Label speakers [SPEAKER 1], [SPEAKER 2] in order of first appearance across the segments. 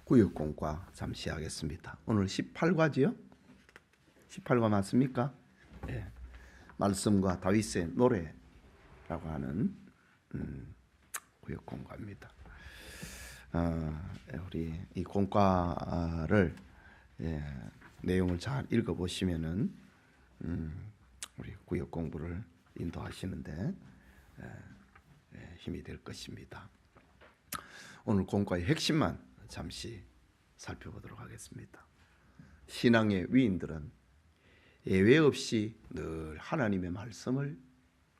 [SPEAKER 1] 구역공과 잠시 하겠습니다. 오늘 18과지요? 18과 맞습니까? 네. 말씀과 다윗의 노래라고 하는 구역공과입니다. 우리 이 공과를 내용을 잘 읽어보시면은 우리 구역 공부를 인도하시는데 힘이 될 것입니다. 오늘 공과의 핵심만 잠시 살펴보도록 하겠습니다. 신앙의 위인들은 예외 없이 늘 하나님의 말씀을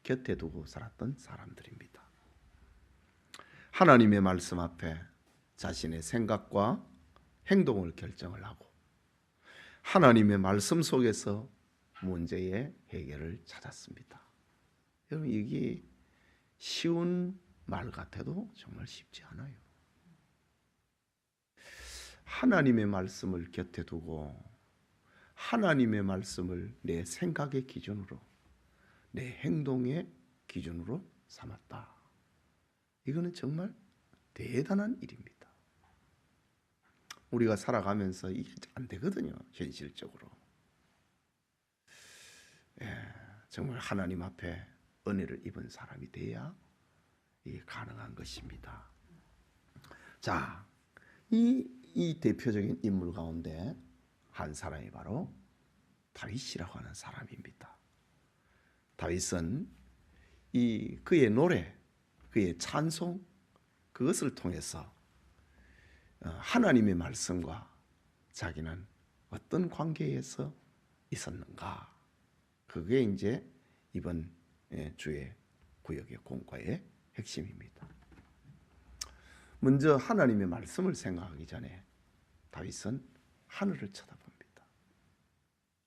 [SPEAKER 1] 곁에 두고 살았던 사람들입니다. 하나님의 말씀 앞에 자신의 생각과 행동을 결정을 하고 하나님의 말씀 속에서 문제의 해결을 찾았습니다. 여러분, 이게 쉬운 말 같아도 정말 쉽지 않아요. 하나님의 말씀을 곁에 두고 하나님의 말씀을 내 생각의 기준으로, 내 행동의 기준으로 삼았다. 이거는 정말 대단한 일입니다. 우리가 살아가면서 이게 안 되거든요, 현실적으로. 정말 하나님 앞에 은혜를 입은 사람이 돼야 이게 가능한 것입니다. 자, 이 대표적인 인물 가운데 한 사람이 바로 다윗이라고 하는 사람입니다. 다윗은 그의 노래, 그의 찬송, 그것을 통해서 하나님의 말씀과 자기는 어떤 관계에서 있었는가, 그게 이제 이번 주의 구역의 공과의 핵심입니다. 먼저 하나님의 말씀을 생각하기 전에 다윗은 하늘을 쳐다봅니다.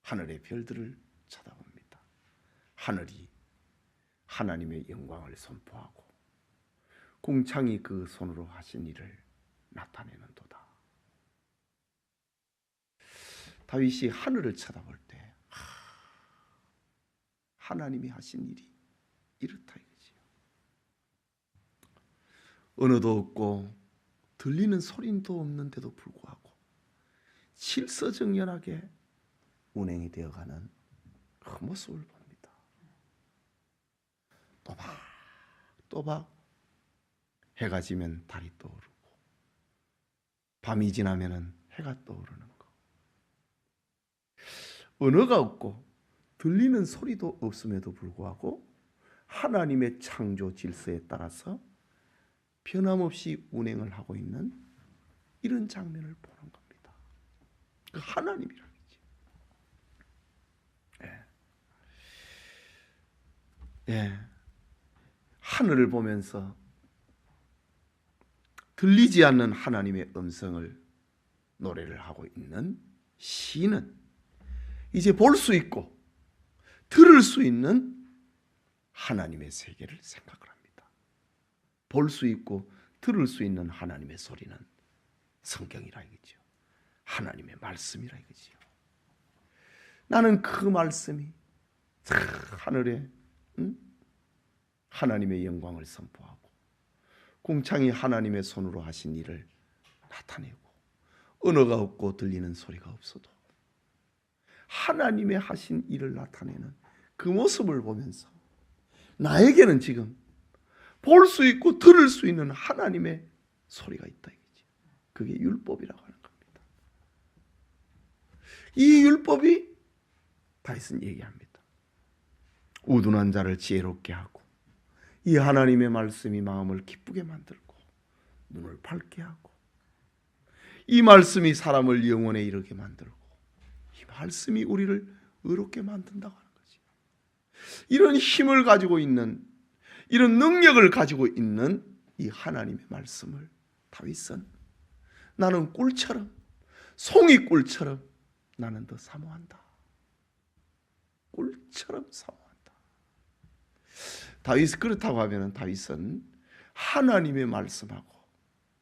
[SPEAKER 1] 하늘의 별들을 쳐다봅니다. 하늘이 하나님의 영광을 선포하고 궁창이 그 손으로 하신 일을 나타내는도다. 다윗이 하늘을 쳐다볼 때 하나님이 하신 일이 이렇다 이거지요. 언어도 없고 들리는 소리도 없는데도 불구하고 실서정연하게 운행이 되어가는 그 모습을 봅니다. 또박 해가 지면 달이 떠오르고 밤이 지나면 해가 떠오르는 거. 언어가 없고 들리는 소리도 없음에도 불구하고 하나님의 창조 질서에 따라서 변함없이 운행을 하고 있는 이런 장면을 보는 겁니다. 그 하나님이라는 거지. 하늘을 보면서 들리지 않는 하나님의 음성을 노래를 하고 있는 시인은 이제 볼 수 있고 들을 수 있는 하나님의 세계를 생각을 합니다. 볼 수 있고 들을 수 있는 하나님의 소리는 성경이라 이거죠. 하나님의 말씀이라 이거죠. 나는 그 말씀이 하늘에 하나님의 영광을 선포하고 궁창이 하나님의 손으로 하신 일을 나타내고 언어가 없고 들리는 소리가 없어도 하나님의 하신 일을 나타내는 그 모습을 보면서 나에게는 지금 볼 수 있고 들을 수 있는 하나님의 소리가 있다 이거지. 그게 율법이라고 하는 겁니다. 이 율법이 다윗은 얘기합니다. 우둔한 자를 지혜롭게 하고 이 하나님의 말씀이 마음을 기쁘게 만들고 눈을 밝게 하고 이 말씀이 사람을 영원에 이르게 만들고 이 말씀이 우리를 의롭게 만든다고 하는 거지. 이런 힘을 가지고 있는, 이런 능력을 가지고 있는 이 하나님의 말씀을 다윗은 나는 꿀처럼, 송이꿀처럼 나는 더 사모한다. 꿀처럼 사모한다. 다윗, 그렇다고 하면 다윗은 하나님의 말씀하고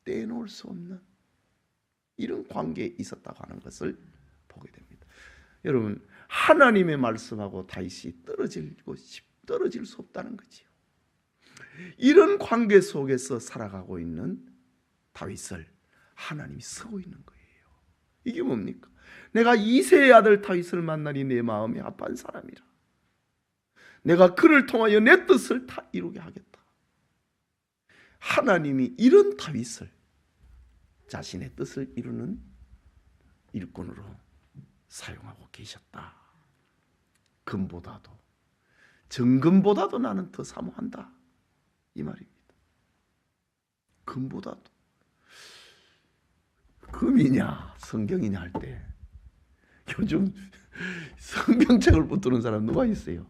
[SPEAKER 1] 떼놓을 수 없는 이런 관계에 있었다고 하는 것을 보게 됩니다. 여러분, 하나님의 말씀하고 다윗이 떨어질 수 없다는 거지요. 이런 관계 속에서 살아가고 있는 다윗을 하나님이 서고 있는 거예요. 이게 뭡니까? 내가 이새의 아들 다윗을 만나니 내 마음이 합한 사람이라. 내가 그를 통하여 내 뜻을 다 이루게 하겠다. 하나님이 이런 다윗을 자신의 뜻을 이루는 일꾼으로 사용하고 계셨다. 금보다도, 정금보다도 나는 더 사모한다, 이 말입니다. 금보다도. 금이냐 성경이냐 할 때 요즘 성경책을 붙드는 사람 누가 있어요?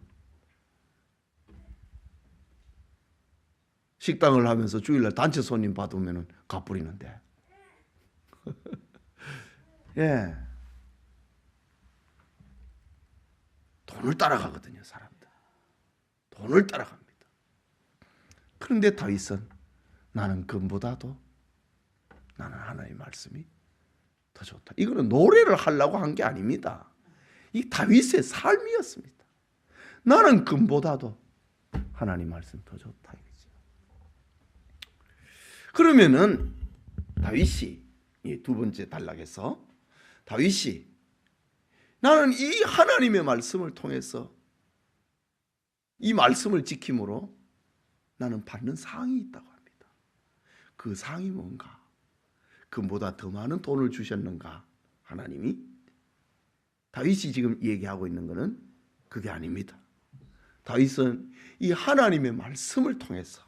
[SPEAKER 1] 식당을 하면서 주일날 단체 손님 받으면 갚부리는데 예, 돈을 따라가거든요. 사람들 돈을 따라갑니다. 그런데 다윗은 나는 금보다도 나는 하나님의 말씀이 더 좋다. 이거는 노래를 하려고 한 게 아닙니다. 이 다윗의 삶이었습니다. 나는 금보다도 하나님 말씀 더 좋다 이거죠. 그러면은 다윗이 두 번째 단락에서 다윗이 나는 이 하나님의 말씀을 통해서 이 말씀을 지킴으로 나는 받는 상이 있다고 합니다. 그 상이 뭔가? 금보다 더 많은 돈을 주셨는가? 하나님이? 다윗이 지금 얘기하고 있는 것은 그게 아닙니다. 다윗은 이 하나님의 말씀을 통해서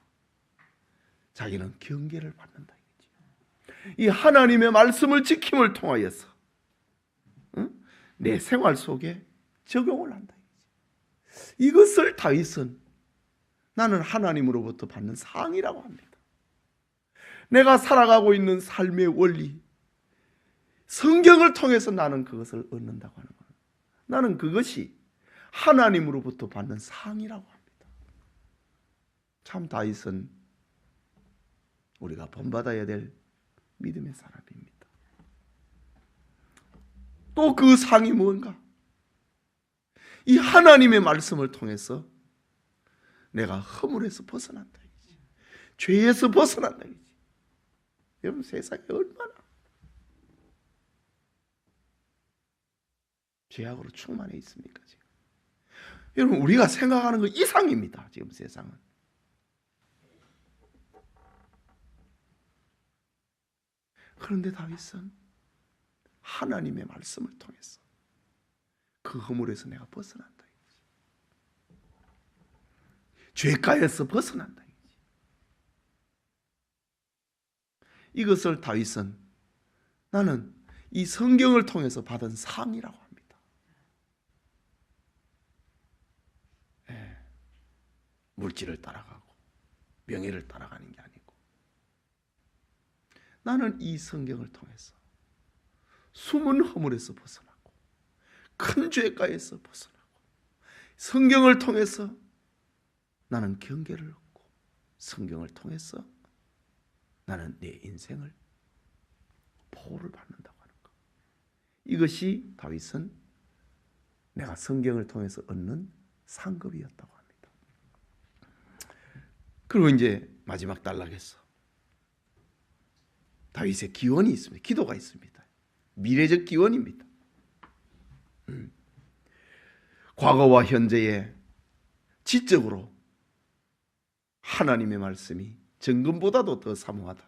[SPEAKER 1] 자기는 경계를 받는다 이거죠. 이 하나님의 말씀을 지킴을 통하여서 내 생활 속에 적용을 한다 이거죠. 이것을 다윗은 나는 하나님으로부터 받는 상이라고 합니다. 내가 살아가고 있는 삶의 원리, 성경을 통해서 나는 그것을 얻는다고 하는 거예요. 나는 그것이 하나님으로부터 받는 상이라고 합니다. 참 다윗은 우리가 본받아야 될 믿음의 사람입니다. 또 그 상이 뭔가? 이 하나님의 말씀을 통해서 내가 허물에서 벗어난다. 죄에서 벗어난다. 여러분 세상에 얼마나 죄악으로 충만해 있습니까? 지금 여러분 우리가 생각하는 것 이상입니다. 지금 세상은. 그런데 다윗은 하나님의 말씀을 통해서 그 허물에서 내가 벗어난다. 죄가에서 벗어난다. 이것을 다윗은 나는 이 성경을 통해서 받은 상이라고 합니다. 예, 물질을 따라가고 명예를 따라가는 게 아니고 나는 이 성경을 통해서 숨은 허물에서 벗어나고 큰 죄가에서 벗어나고 성경을 통해서 나는 경계를 얻고 성경을 통해서 나는 내 인생을 보호를 받는다고 하는 것. 이것이 다윗은 내가 성경을 통해서 얻는 상급이었다고 합니다. 그리고 이제 마지막 단락에서 다윗의 기원이 있습니다. 기도가 있습니다. 미래적 기원입니다. 과거와 현재의 지적으로 하나님의 말씀이 정금보다도 더 사모하다.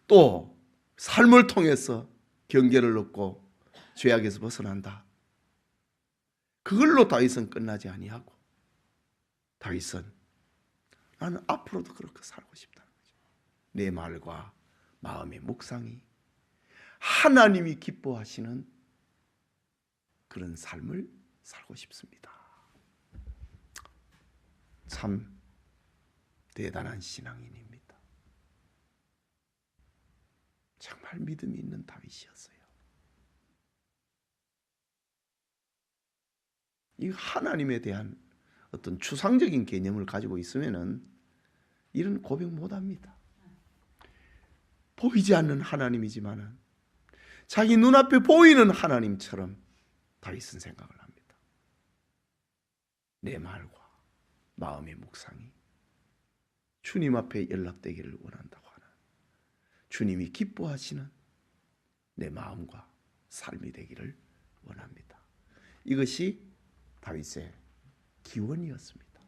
[SPEAKER 1] 또 삶을 통해서 경계를 얻고 죄악에서 벗어난다. 그걸로 다윗은 끝나지 아니하고 다윗은 나는 앞으로도 그렇게 살고 싶다는 거죠. 내 말과 마음의 묵상이 하나님이 기뻐하시는 그런 삶을 살고 싶습니다. 참 대단한 신앙인입니다. 정말 믿음이 있는 다윗이었어요. 이 하나님에 대한 어떤 추상적인 개념을 가지고 있으면은 이런 고백 못합니다. 보이지 않는 하나님이지만은 자기 눈앞에 보이는 하나님처럼 다윗은 생각을 합니다. 내 말과 마음의 묵상이 주님 앞에 연락되기를 원한다고 하는 주님이 기뻐하시는 내 마음과 삶이 되기를 원합니다. 이것이 다윗의 기원이었습니다.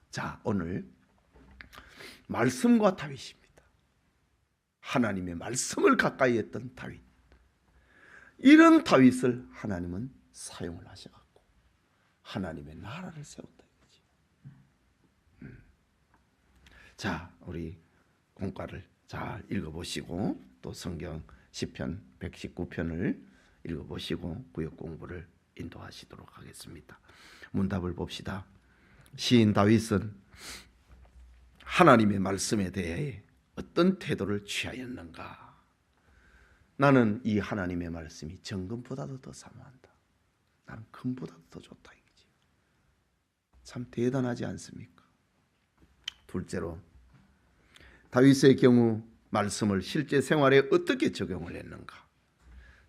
[SPEAKER 1] 자, 오늘 말씀과 다윗입니다. 하나님의 말씀을 가까이 했던 다윗. 이런 다윗을 하나님은 사용을 하셔갖고 하나님의 나라를 세웠다 이거지. 자, 우리 공과를 잘 읽어보시고 또 성경 시편 119편을 읽어보시고 구역 공부를 인도하시도록 하겠습니다. 문답을 봅시다. 시인 다윗은 하나님의 말씀에 대해 어떤 태도를 취하였는가? 나는 이 하나님의 말씀이 정금보다도 더 사모한다. 나는 금보다도 더 좋다 이거지. 참 대단하지 않습니까? 둘째로 다윗의 경우 말씀을 실제 생활에 어떻게 적용을 했는가?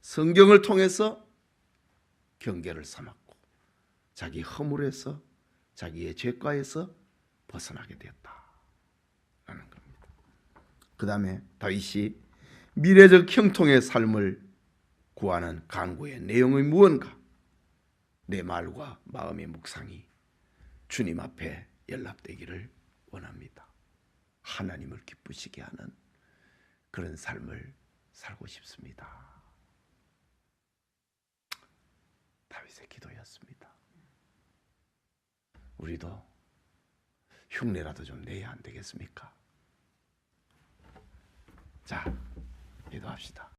[SPEAKER 1] 성경을 통해서 경계를 삼았고 자기 허물에서 자기의 죄과에서 벗어나게 되었다라는 겁니다. 그 다음에 다윗이 미래적 형통의 삶을 구하는 간구의 내용이 무언가? 내 말과 마음의 묵상이 주님 앞에 연락되기를 원합니다. 하나님을 기쁘시게 하는 그런 삶을 살고 싶습니다. 다윗의 기도였습니다. 우리도 흉내라도 좀 내야 안 되겠습니까? 자, 기도합시다.